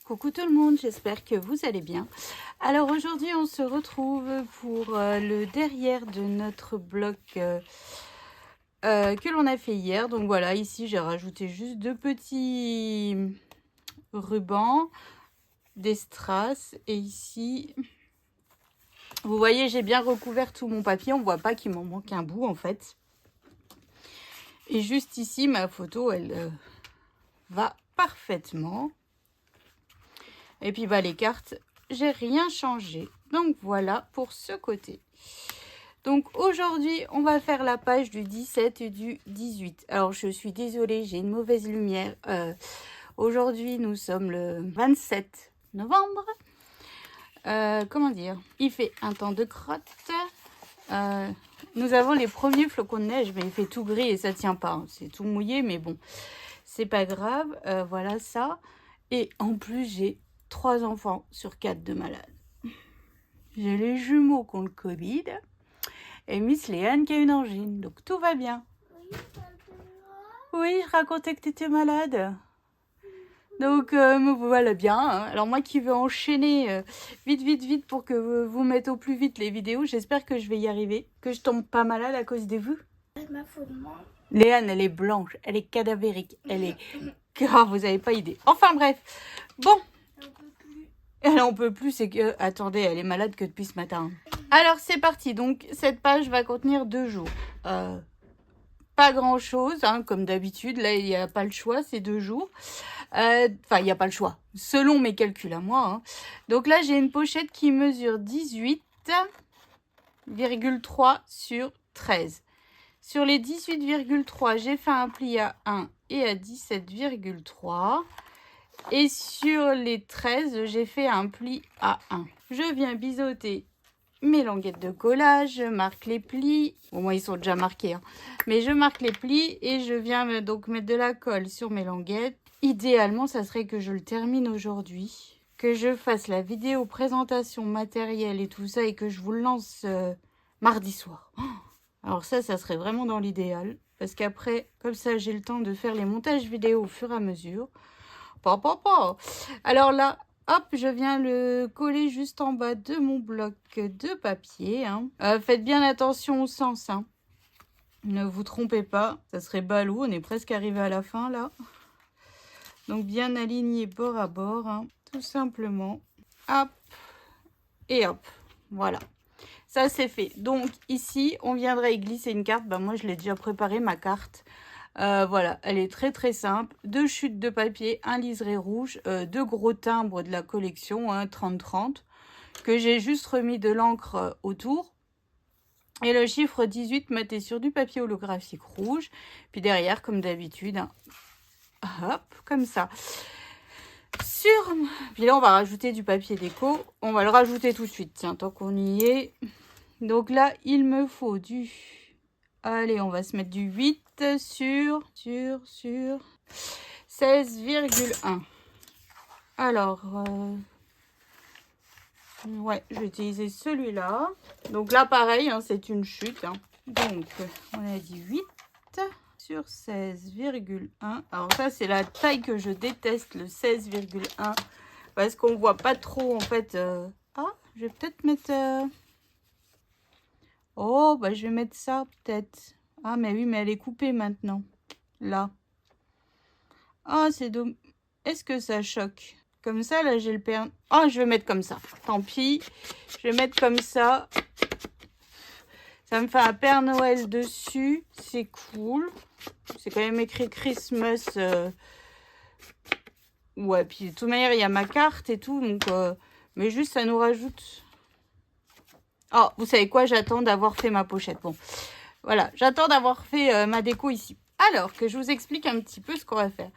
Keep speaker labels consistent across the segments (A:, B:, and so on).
A: Coucou tout le monde, j'espère que vous allez bien. Alors aujourd'hui on se retrouve pour le derrière de notre bloc que l'on a fait hier. Donc voilà, ici j'ai rajouté juste deux petits rubans, des strass, et ici vous voyez j'ai bien recouvert tout mon papier, on voit pas qu'il m'en manque un bout en fait. Et juste ici ma photo elle va parfaitement. Et puis bah les cartes, j'ai rien changé. Donc voilà pour ce côté. Donc aujourd'hui, on va faire la page du 17 et du 18. Alors je suis désolée, j'ai une mauvaise lumière. Aujourd'hui, nous sommes le 27 novembre. Comment dire? Il fait un temps de crotte. Nous avons les premiers flocons de neige, mais il fait tout gris et ça tient pas. Hein. C'est tout mouillé, mais bon, c'est pas grave. Voilà ça. Et en plus, j'ai 3 enfants sur 4 de malades. J'ai les jumeaux qui ont le Covid et Miss Léane qui a une angine. Donc tout va bien. Oui, je racontais que tu étais malade. Donc me voilà bien. Hein. Alors moi qui veux enchaîner vite pour que vous mettez au plus vite les vidéos, j'espère que je vais y arriver. Que je tombe pas malade à cause de vous. Léane, elle est blanche, elle est cadavérique, elle est... Ah, vous n'avez pas idée. Enfin bref, bon. Elle en peut plus, c'est que... Attendez, elle est malade que depuis ce matin. Alors, c'est parti. Donc, cette page va contenir 2 jours. Pas grand-chose, hein, comme d'habitude. Là, il n'y a pas le choix, c'est 2 jours. Enfin, il n'y a pas le choix, selon mes calculs à moi. Hein. Donc là, j'ai une pochette qui mesure 18,3 sur 13. Sur les 18,3, j'ai fait un pli à 1 et à 17,3. Et sur les 13, j'ai fait un pli à 1. Je viens biseauter mes languettes de collage, je marque les plis. Bon, moi, ils sont déjà marqués. Hein. Mais je marque les plis et je viens donc mettre de la colle sur mes languettes. Idéalement, ça serait que je le termine aujourd'hui. Que je fasse la vidéo présentation matériel et tout ça et que je vous le lance mardi soir. Alors ça serait vraiment dans l'idéal. Parce qu'après, comme ça, j'ai le temps de faire les montages vidéo au fur et à mesure. Alors là, hop, je viens le coller juste en bas de mon bloc de papier. Hein. Faites bien attention au sens. Hein. Ne vous trompez pas, ça serait ballot. On est presque arrivé à la fin là. Donc bien aligné bord à bord, hein, tout simplement. Hop et hop, voilà. Ça c'est fait. Donc ici, on viendrait y glisser une carte. Ben, moi, je l'ai déjà préparé ma carte. Voilà, elle est très simple. 2 chutes de papier, un liseré rouge, 2 gros timbres de la collection, hein, 30-30, que j'ai juste remis de l'encre autour. Et le chiffre 18 metté sur du papier holographique rouge. Puis derrière, comme d'habitude, hein, hop, comme ça. Puis là, on va rajouter du papier déco. On va le rajouter tout de suite, tiens, tant qu'on y est. Donc là, il me faut du... Allez, on va se mettre du 8 sur 16,1. Alors, ouais, je vais utiliser celui-là. Donc là, pareil, hein, c'est une chute. Hein. Donc, on a dit 8 sur 16,1. Alors ça, c'est la taille que je déteste, le 16,1. Parce qu'on voit pas trop, en fait. Ah, je vais peut-être mettre... Oh, bah je vais mettre ça peut-être. Ah, mais oui, mais elle est coupée maintenant. Là. Ah, c'est dommage. Est-ce que ça choque? Comme ça, là, j'ai le père... Ah, je vais mettre comme ça. Tant pis. Je vais mettre comme ça. Ça me fait un Père Noël dessus. C'est cool. C'est quand même écrit Christmas. Ouais, puis de toute manière, il y a ma carte et tout. Donc, mais juste, ça nous rajoute... Oh, vous savez quoi? J'attends d'avoir fait ma pochette. Bon, voilà. J'attends d'avoir fait ma déco ici. Alors, que je vous explique un petit peu ce qu'on va faire.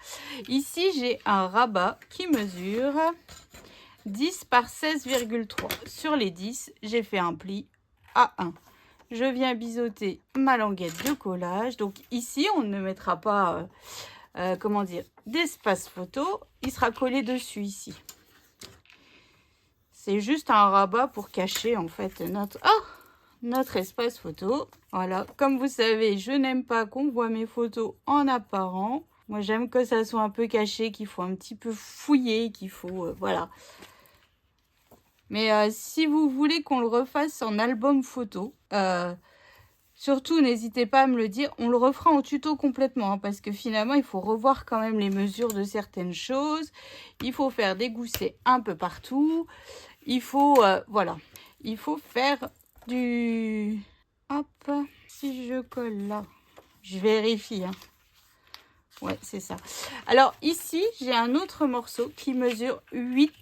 A: Ici, j'ai un rabat qui mesure 10 par 16,3. Sur les 10, j'ai fait un pli à 1. Je viens biseauter ma languette de collage. Donc ici, on ne mettra pas, comment dire, d'espace photo. Il sera collé dessus ici. C'est juste un rabat pour cacher en fait notre espace photo. Voilà, comme vous savez, je n'aime pas qu'on voit mes photos en apparent. Moi, j'aime que ça soit un peu caché, qu'il faut un petit peu fouiller, qu'il faut... voilà. Mais si vous voulez qu'on le refasse en album photo, surtout n'hésitez pas à me le dire. On le refera en tuto complètement, hein, parce que finalement, il faut revoir quand même les mesures de certaines choses. Il faut faire des goussets un peu partout. Il faut, voilà, il faut faire du... Hop, si je colle là, je vérifie, hein. Ouais, c'est ça. Alors ici, j'ai un autre morceau qui mesure 8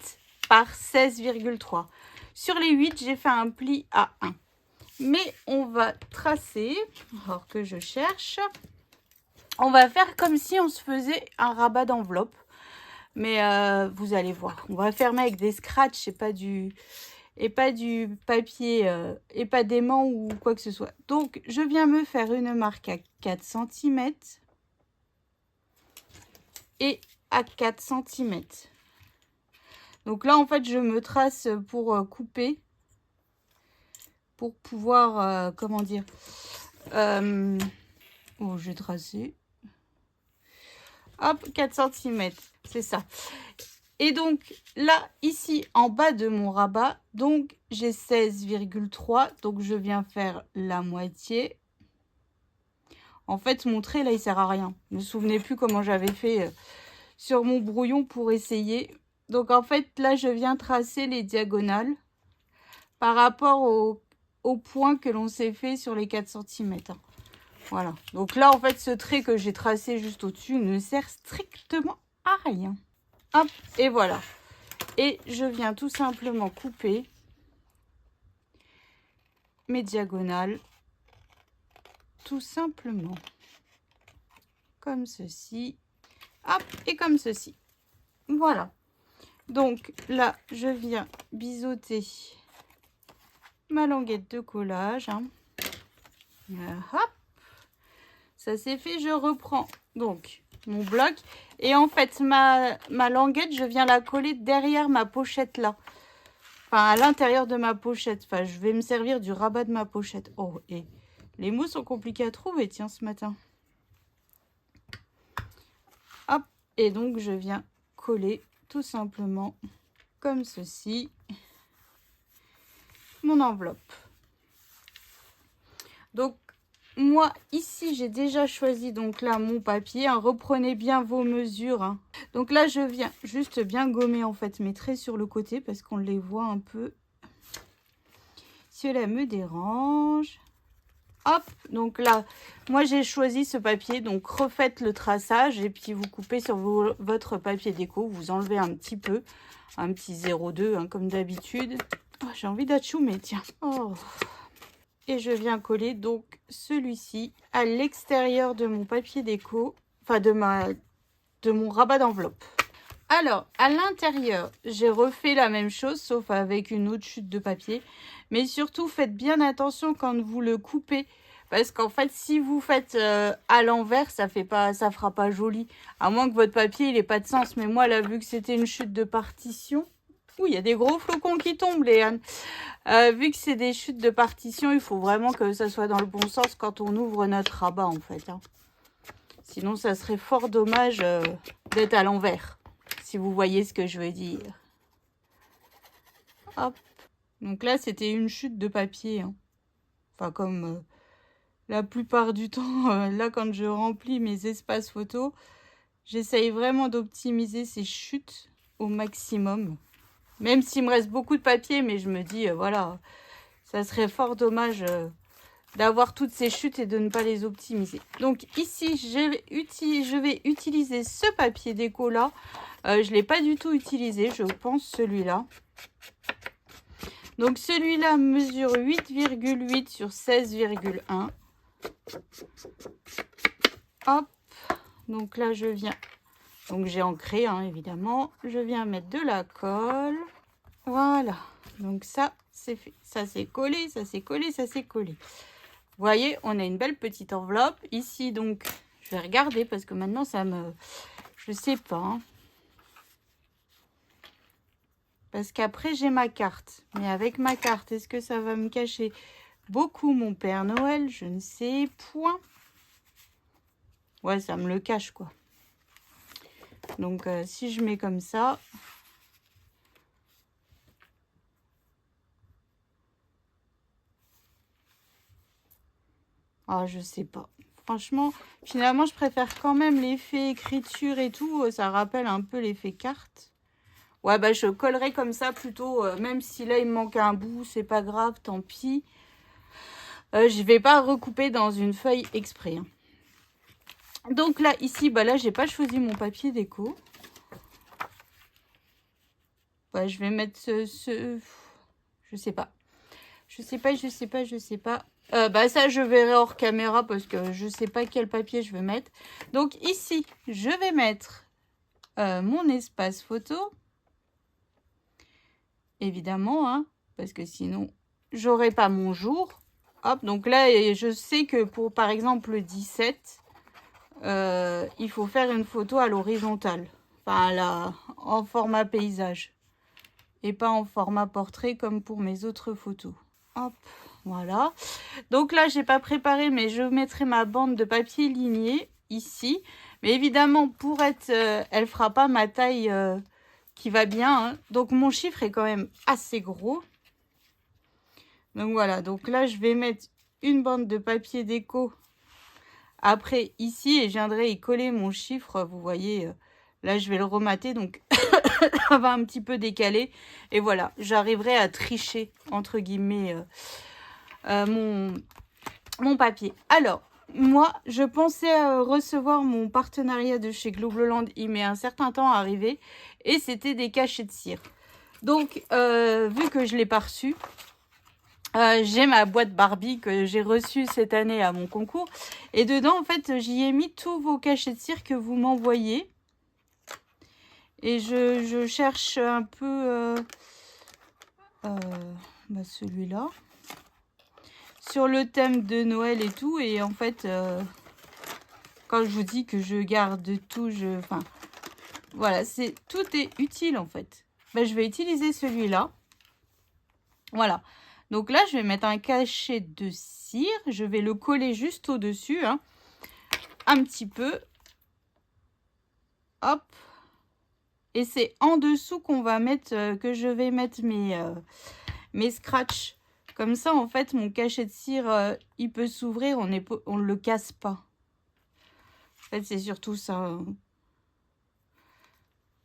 A: par 16,3. Sur les 8, j'ai fait un pli à 1. Mais on va tracer, alors que je cherche, on va faire comme si on se faisait un rabat d'enveloppe. Mais vous allez voir, on va fermer avec des scratchs et pas du papier et pas d'aimant ou quoi que ce soit. Donc, je viens me faire une marque à 4 cm et à 4 cm. Donc là, en fait, je me trace pour couper, pour pouvoir, comment dire, oh, j'ai tracé. Hop, 4 cm, c'est ça. Et donc, là, ici, en bas de mon rabat, donc, j'ai 16,3. Donc, je viens faire la moitié. En fait, mon trait, là, il sert à rien. Je ne me souvenais plus comment j'avais fait sur mon brouillon pour essayer. Donc, en fait, là, je viens tracer les diagonales par rapport au point que l'on s'est fait sur les 4 cm. Voilà. Donc là, en fait, ce trait que j'ai tracé juste au-dessus ne sert strictement à rien. Hop, et voilà. Et je viens tout simplement couper mes diagonales. Tout simplement. Comme ceci. Hop, et comme ceci. Voilà. Donc là, je viens biseauter ma languette de collage. Hein. Hop. Ça c'est fait, je reprends donc mon bloc. Et en fait, ma languette, je viens la coller derrière ma pochette là. Enfin, à l'intérieur de ma pochette. Enfin, je vais me servir du rabat de ma pochette. Oh, et les mots sont compliqués à trouver, tiens, ce matin. Hop, et donc je viens coller tout simplement comme ceci mon enveloppe. Donc, moi, ici, j'ai déjà choisi donc là mon papier. Hein. Reprenez bien vos mesures. Hein. Donc là, je viens juste bien gommer en fait mes traits sur le côté parce qu'on les voit un peu. Cela me dérange. Hop, donc là, moi j'ai choisi ce papier. Donc refaites le traçage et puis vous coupez sur votre papier déco. Vous enlevez un petit peu, un petit 0,2 hein, comme d'habitude. Oh, j'ai envie d'achoumer, tiens. Oh. Et je viens coller donc celui-ci à l'extérieur de mon papier déco, enfin de mon rabat d'enveloppe. Alors, à l'intérieur, j'ai refait la même chose, sauf avec une autre chute de papier. Mais surtout, faites bien attention quand vous le coupez. Parce qu'en fait, si vous faites à l'envers, ça fera pas joli. À moins que votre papier, il n'ait pas de sens. Mais moi, là, vu que c'était une chute de partition... Ouh, il y a des gros flocons qui tombent, Léane. Vu que c'est des chutes de partition, il faut vraiment que ça soit dans le bon sens quand on ouvre notre rabat, en fait. Hein. Sinon, ça serait fort dommage d'être à l'envers, si vous voyez ce que je veux dire. Hop. Donc là, c'était une chute de papier. Hein. Enfin, comme la plupart du temps, là, quand je remplis mes espaces photos, j'essaye vraiment d'optimiser ces chutes au maximum. Même s'il me reste beaucoup de papier, mais je me dis, voilà, ça serait fort dommage d'avoir toutes ces chutes et de ne pas les optimiser. Donc ici, je vais utiliser ce papier déco là. Je ne l'ai pas du tout utilisé, je pense celui-là. Donc celui-là mesure 8,8 sur 16,1. Hop, donc là je viens... Donc j'ai ancré, hein, évidemment. Je viens mettre de la colle. Voilà. Donc ça, c'est fait. Ça c'est collé, ça c'est collé, ça c'est collé. Vous voyez, on a une belle petite enveloppe. Ici, donc, je vais regarder parce que maintenant, ça me... Je sais pas. Hein. Parce qu'après, j'ai ma carte. Mais avec ma carte, est-ce que ça va me cacher beaucoup mon Père Noël? Je ne sais point. Ouais, ça me le cache, quoi. Donc, si je mets comme ça... Ah, je sais pas. Franchement, finalement, je préfère quand même l'effet écriture et tout. Ça rappelle un peu l'effet carte. Ouais, bah, je collerai comme ça plutôt. Même si là, il me manque un bout, c'est pas grave, tant pis. Je vais pas recouper dans une feuille exprès. Hein. Donc là, ici, bah là, j'ai pas choisi mon papier déco. Bah, je vais mettre Je sais pas. Je sais pas. Bah ça, je verrai hors caméra parce que je sais pas quel papier je vais mettre. Donc ici, je vais mettre mon espace photo. Évidemment, hein, parce que sinon, j'aurai pas mon jour. Hop, donc là, je sais que pour, par exemple, le 17, il faut faire une photo à l'horizontale. Enfin, là, en format paysage. Et pas en format portrait comme pour mes autres photos. Hop, voilà. Donc là, j'ai pas préparé, mais je mettrai ma bande de papier ligné ici. Mais évidemment, pour être... elle fera pas ma taille qui va bien. Hein. Donc mon chiffre est quand même assez gros. Donc voilà, donc là, je vais mettre une bande de papier déco. Après, ici, et je viendrai y coller mon chiffre. Vous voyez, là, je vais le remater, donc ça va un petit peu décaler. Et voilà, j'arriverai à tricher, entre guillemets, mon papier. Alors, moi, je pensais recevoir mon partenariat de chez Globloland. Il met un certain temps à arriver. Et c'était des cachets de cire. Donc, vu que je ne l'ai pas reçu, j'ai ma boîte Barbie que j'ai reçue cette année à mon concours. Et dedans, en fait, j'y ai mis tous vos cachets de cire que vous m'envoyez. Et je cherche un peu bah celui-là. Sur le thème de Noël et tout. Et en fait, quand je vous dis que je garde tout, enfin, voilà, tout est utile en fait. Ben, je vais utiliser celui-là. Voilà. Donc là, je vais mettre un cachet de cire. Je vais le coller juste au-dessus. Hein, un petit peu. Hop. Et c'est en dessous qu'on va mettre, que je vais mettre mes scratchs. Comme ça, en fait, mon cachet de cire, il peut s'ouvrir. On ne le casse pas. En fait, c'est surtout ça. Hein.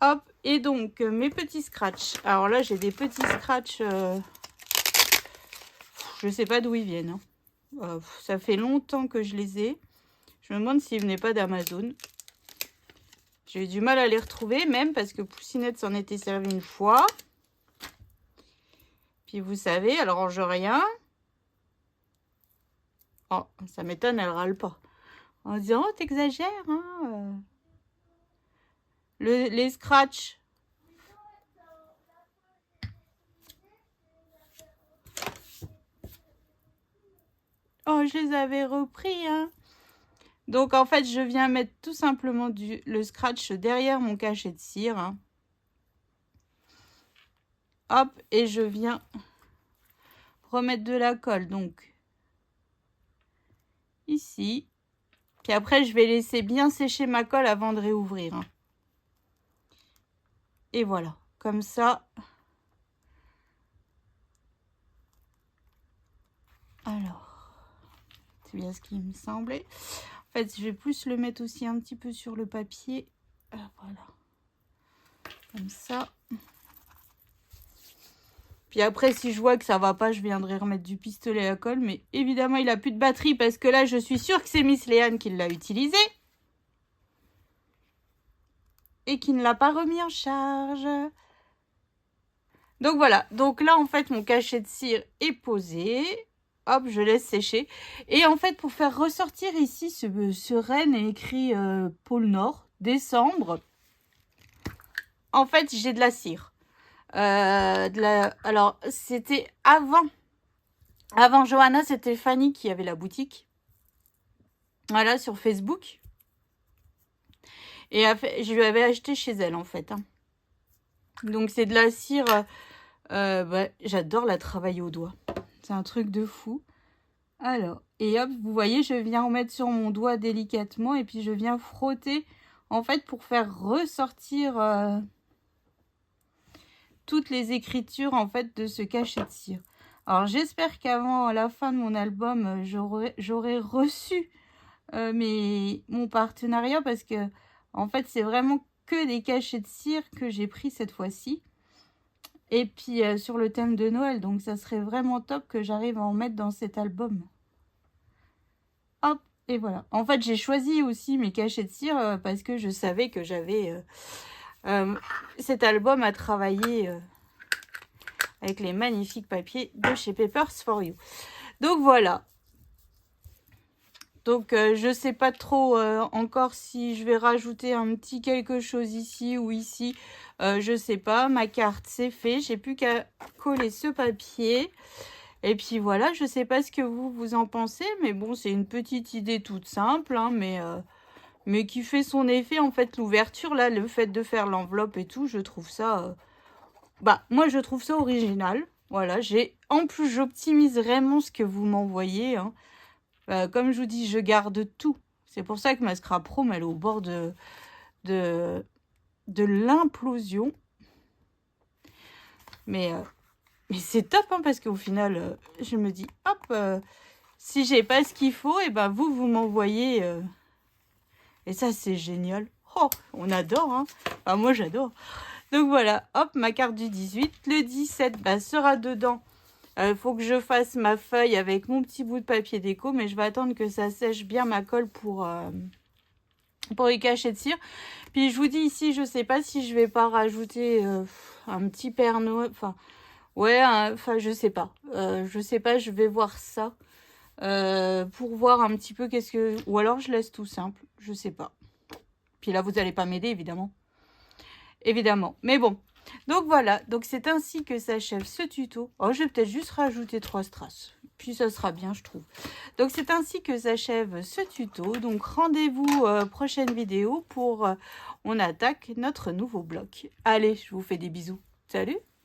A: Hop. Et donc, mes petits scratchs. Alors là, j'ai des petits scratchs... je ne sais pas d'où ils viennent. Hein. Ça fait longtemps que je les ai. Je me demande s'ils venaient pas d'Amazon. J'ai eu du mal à les retrouver, même parce que Poussinette s'en était servi une fois. Puis vous savez, elle range rien. Oh, ça m'étonne, elle râle pas. En disant, oh, t'exagères, hein. Les scratchs. Oh, je les avais repris, hein. Donc, en fait, je viens mettre tout simplement le scratch derrière mon cachet de cire. Hein. Hop, et je viens remettre de la colle, donc, ici. Puis après, je vais laisser bien sécher ma colle avant de réouvrir. Hein. Et voilà, comme ça. Alors, c'est bien ce qui me semblait. En fait, je vais plus le mettre aussi un petit peu sur le papier. Voilà. Comme ça. Puis après, si je vois que ça va pas, je viendrai remettre du pistolet à colle. Mais évidemment, il n'a plus de batterie parce que là, je suis sûre que c'est Miss Léane qui l'a utilisé. Et qui ne l'a pas remis en charge. Donc voilà. Donc là, en fait, mon cachet de cire est posé. Hop, je laisse sécher. Et en fait, pour faire ressortir ici ce Rennes est écrit pôle Nord, décembre. En fait, j'ai de la cire. Alors, c'était avant. Avant Johanna, c'était Fanny qui avait la boutique. Voilà, sur Facebook. Et je lui avais acheté chez elle, en fait. Hein. Donc, c'est de la cire. Bah, j'adore la travailler au doigt. C'est un truc de fou. Alors, et hop, vous voyez, je viens en mettre sur mon doigt délicatement. Et puis, je viens frotter en fait, pour faire ressortir toutes les écritures, en fait, de ce cachet de cire. Alors, j'espère qu'avant la fin de mon album, j'aurai reçu mon partenariat, parce que, en fait, c'est vraiment que des cachets de cire que j'ai pris cette fois-ci. Et puis, sur le thème de Noël. Donc, ça serait vraiment top que j'arrive à en mettre dans cet album. Hop, et voilà. En fait, j'ai choisi aussi mes cachets de cire parce que je savais que j'avais cet album à travailler avec les magnifiques papiers de chez Papers for You. Donc, voilà. Donc, je sais pas trop encore si je vais rajouter un petit quelque chose ici ou ici. Je sais pas. Ma carte, c'est fait. J'ai plus qu'à coller ce papier. Et puis voilà, je sais pas ce que vous en pensez. Mais bon, c'est une petite idée toute simple. Hein, mais qui fait son effet. En fait, l'ouverture, là, le fait de faire l'enveloppe et tout, je trouve ça... moi, je trouve ça original. Voilà, en plus, j'optimise vraiment ce que vous m'envoyez. Hein. Comme je vous dis, je garde tout. C'est pour ça que ma Scrap Room, elle est au bord de l'implosion. Mais c'est top, hein, parce qu'au final, je me dis, hop, si j'ai pas ce qu'il faut, et ben vous m'envoyez. Et ça, c'est génial. Oh, on adore, hein. Enfin, moi, j'adore. Donc voilà, hop, ma carte du 18. Le 17 sera dedans. Faut que je fasse ma feuille avec mon petit bout de papier déco, mais je vais attendre que ça sèche bien ma colle pour les cachets de cire. Puis je vous dis ici, je sais pas si je vais pas rajouter un petit Père Noël. Enfin, ouais, je sais pas. Je sais pas, je vais voir ça pour voir un petit peu qu'est-ce que... Ou alors je laisse tout simple, je sais pas. Puis là, vous allez pas m'aider, évidemment. Évidemment, mais bon. Donc voilà, donc c'est ainsi que s'achève ce tuto. Oh, je vais peut-être juste rajouter 3 strass. Puis ça sera bien, je trouve. Donc c'est ainsi que s'achève ce tuto. Donc rendez-vous prochaine vidéo pour on attaque notre nouveau bloc. Allez, je vous fais des bisous. Salut!